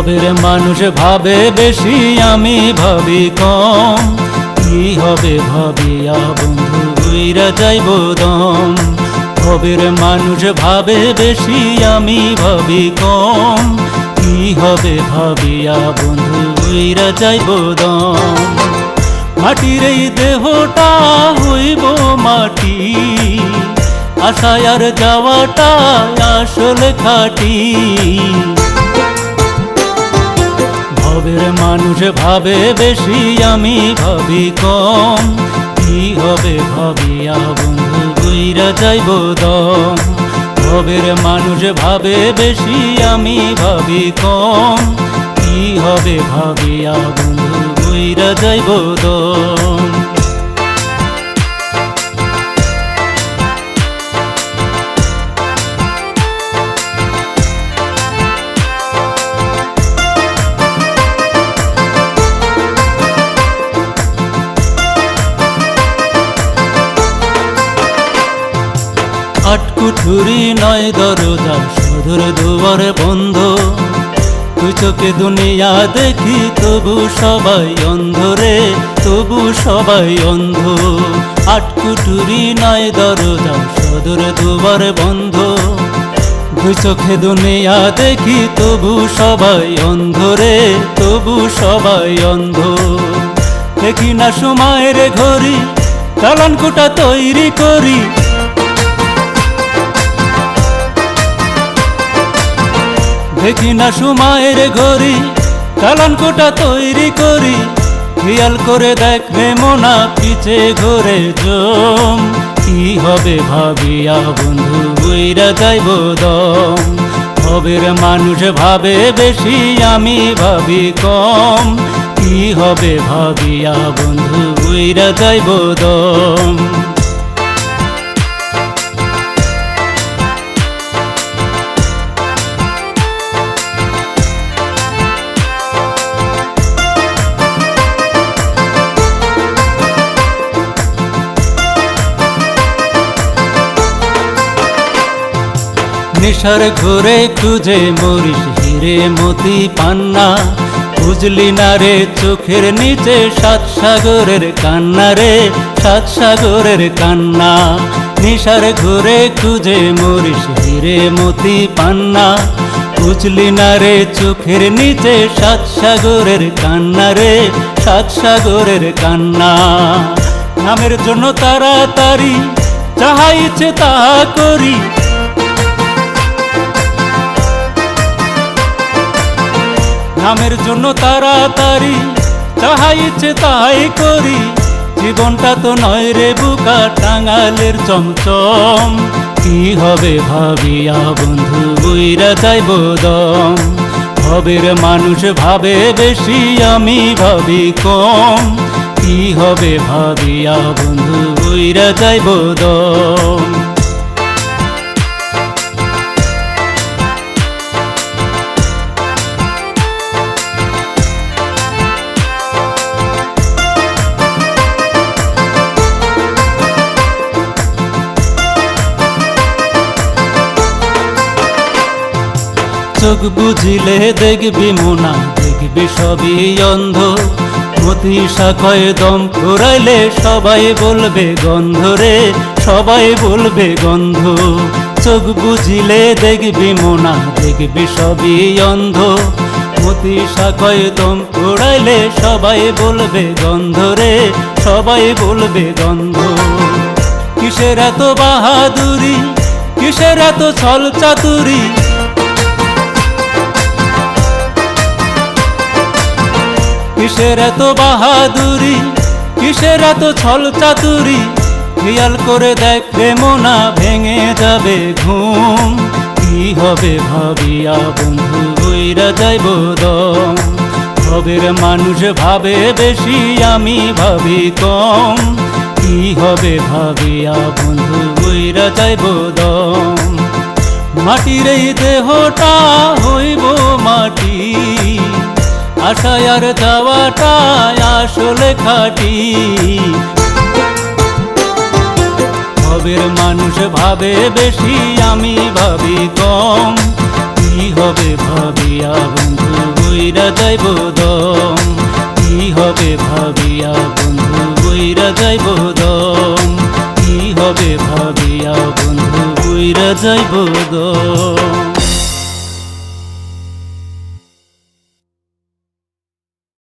ভবের মানুষ ভাবে বেশি, আমি ভাবি কম। কি হবে ভাবিয়া বন্ধু উইরা যাইব দম। ভবের মানুষ ভাবে বেশি, আমি ভাবি কম। কি হবে ভাবিয়া বন্ধু উইরা যাইব দম। মাটির এই দেহটা হইব মাটি, আশায় আর যাওয়াটা আসলে খাটি। ভবের মানুষ ভাবে বেশি, আমি ভাবি কম। কি হবে ভাবিয়া বন্ধু উইরা যাইব দম। ভবের মানুষ ভাবে বেশি, আমি ভাবি কম। কি হবে ভাবিয়া বন্ধু উইরা যাইব দম। আটকুঠুরি নয় দরজা, সদর দুয়ার বন্ধ। তুই চোখে দুনিয়া দেখি, তবু সবাই অন্ধ রে, তবু সবাই অন্ধ। আটকুঠুরি নয় দরজা, সদর দুয়ার বন্ধ। দুই চোখে দুনিয়া দেখি, তবু সবাই অন্ধ রে, তবু সবাই অন্ধ। দেখি না সময়ের ঘড়ি, চালান কোটা তৈরি করি। দেখি না সময়ের ঘড়ি, চালান কোটা তৈরি করি। খেয়াল করে দেখবে মোনা পিছে ঘরে জম। কি হবে ভাবিয়া বন্ধু উইরা যাইব দম। ভবের মানুষ ভাবে বেশি, আমি ভাবি কম। কি হবে ভাবিয়া বন্ধু উইরা যাইব দম। নেশার ঘরে খুঁজে মরিস হিরে মতি পান্না। বুঝলি না রে চোখের নিচে সাত সাগরের কান্না রে, সাত সাগরের কান্না। নেশার ঘরে খুঁজে মরিস হিরে মতি পান্না। বুঝলি না রে চোখের নিচে সাত সাগরের কান্না রে, সাত সাগরের কান্না। নামের জন্য তাড়াতাড়ি যাহা ইচ্ছে তাহা করি। নামের জন্য তাড়াতাড়ি যাহা ইচ্ছে তাই করি। জীবনটা তো নয় রে বুকা টাঙ্গালের চমচম। কি হবে ভাবিয়া বন্ধু উইরা যাইব দম। ভবের মানুষ ভাবে বেশি, আমি ভাবি কম। কি হবে ভাবিয়া বন্ধু উইরা যাইব দম। চোখ বুঝিলে দেখবি মোনা, দেখবি সবই অন্ধ। মতি শাখায় দম ফুরাইলে সবাই বলবে গন্ধ রে, সবাই বলবে গন্ধ। চোখ বুঝিলে দেখবি মোনা, দেখবি সবই অন্ধ। মতি শাখায় দম ফুরাইলে সবাই বলবে গন্ধ রে, সবাই বলবে গন্ধ। কিসের এত বাহাদুরি, কিসের এত ছল চাতুরি। কিসের এত বাহাদুরি, কিসের এত ছল চাতুরি। খেয়াল করে দেখবে মোনা ভেঙে যাবে ঘুম। কি হবে ভাবিয়া বন্ধু উইরা যাইব দম। ভবের মানুষ ভাবে বেশি, আমি ভাবি কম। কি হবে ভাবিয়া বন্ধু উইরা যাইব দম। মাটির এই দেহটা হইব মাটি, আশায় আর যাওয়াটা আসলে খাটি। ভবের মানুষ ভাবে বেশি, আমি ভাবি কম। কি হবে ভাবিয়া বন্ধু বইরা যাইব দম। কি হবে ভাবিয়া বন্ধু বইরা যাইব দম। কি হবে ভাবিয়া বন্ধু বইরা যাইব দম।